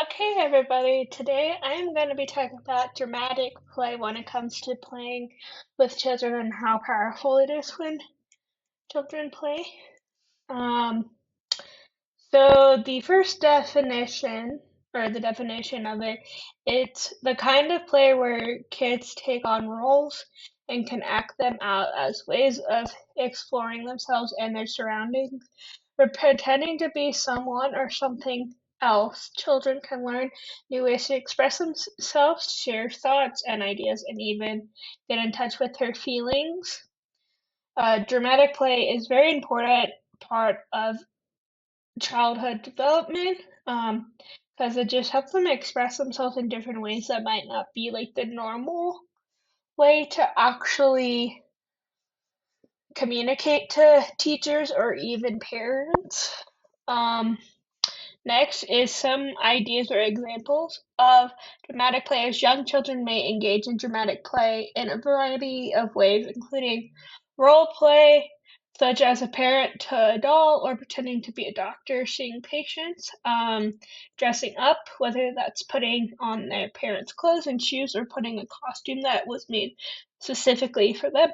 Okay, everybody, today I'm going to be talking about dramatic play when it comes to playing with children and how powerful it is when children play. Um, so the first definition, or the definition of it, it's the kind of play where kids take on roles and can act them out as ways of exploring themselves and their surroundings. For pretending to be someone or something else, children can learn new ways to express themselves, share thoughts and ideas, and even get in touch with their feelings. Dramatic play is very important part of childhood development because it just helps them express themselves in different ways that might not be like the normal way to actually communicate to teachers or even parents. Um, Next is some ideas or examples of dramatic play as young children may engage in dramatic play in a variety of ways, including role play, such as a parent to a doll or pretending to be a doctor seeing patients, dressing up, whether that's putting on their parents' clothes and shoes or putting a costume that was made specifically for them,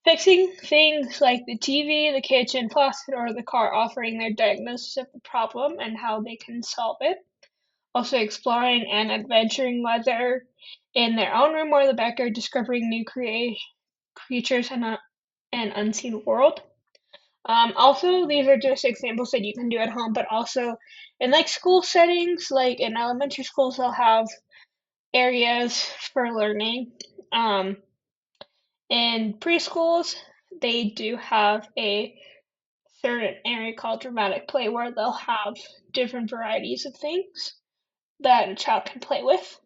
fixing things like the TV, the kitchen, faucet, or the car, offering their diagnosis of the problem and how they can solve it. Also exploring and adventuring, whether in their own room or the backyard, discovering new creatures in an unseen world. Also, these are just examples that you can do at home, but also in like school settings, like in elementary schools, they'll have areas for learning. Um, in preschools, they do have a certain area called dramatic play where they'll have different varieties of things that a child can play with.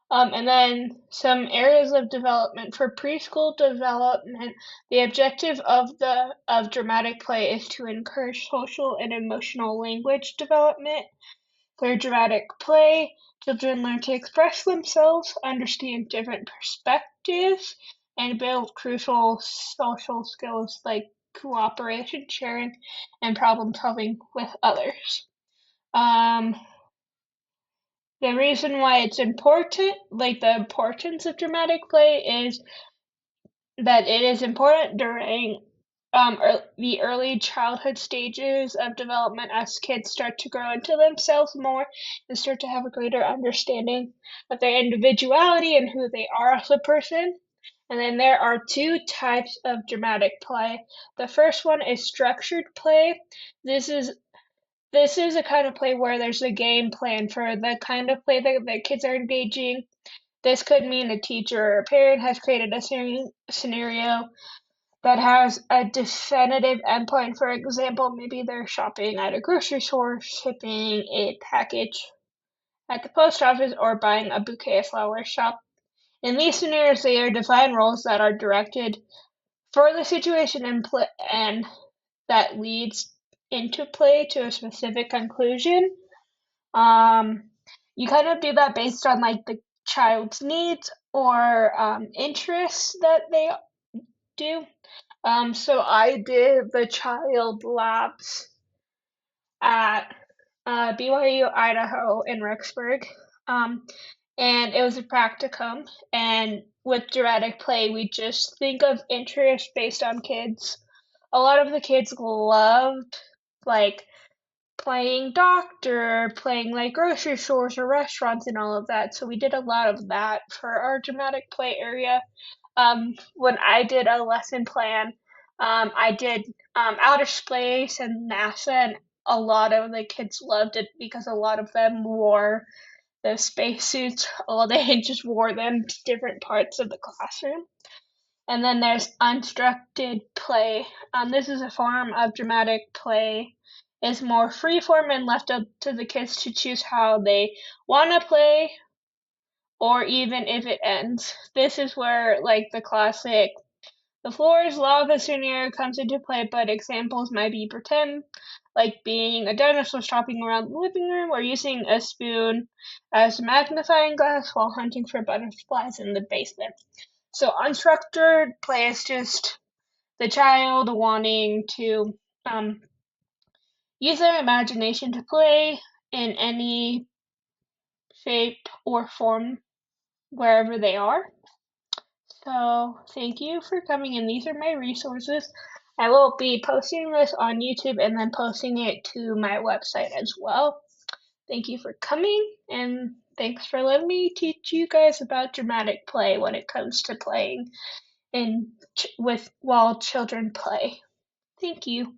And then some areas of development for preschool development. The objective of the of dramatic play is to encourage social and emotional language development. Through dramatic play, children learn to express themselves, understand different perspectives, and build crucial social skills like cooperation, sharing, and problem solving with others. Um, the reason why it's important, like the importance of dramatic play, is that it is important during the early childhood stages of development as kids start to grow into themselves more and start to have a greater understanding of their individuality and who they are as a person. And then there are two types of dramatic play. The first one is structured play. This is this is a kind of play where there's a game plan for the kind of play that the kids are engaging. This could mean a teacher or a parent has created a scenario that has a definitive endpoint. For example, maybe they're shopping at a grocery store, shipping a package at the post office, or buying a bouquet of flowers shop. In these scenarios, they are defined roles that are directed for the situation and that leads into play to a specific conclusion. Um, you kind of do that based on like the child's needs or interests that they do. So I did the child labs at BYU-Idaho in Rexburg, um, and it was a practicum. And with dramatic play, we just think of interest based on kids. A lot of the kids loved like playing doctor, playing like grocery stores or restaurants and all of that. So we did a lot of that for our dramatic play area. When I did a lesson plan, I did outer space and NASA, and a lot of the kids loved it because a lot of them wore the spacesuits all day and just wore them to different parts of the classroom. And then there's unstructured play. This is a form of dramatic play. It's more freeform and left up to the kids to choose how they want to play or even if it ends. This is where like the classic the floor is lava scenario comes into play, but examples might be pretend, like being a dinosaur stomping around the living room or using a spoon as a magnifying glass while hunting for butterflies in the basement. So unstructured play is just the child wanting to um, use their imagination to play in any shape, or form wherever they are. So thank you for coming, and these are my resources. I will be posting this on YouTube and then posting it to my website as well. Thank you for coming, and thanks for letting me teach you guys about dramatic play when it comes to playing while children play. Thank you.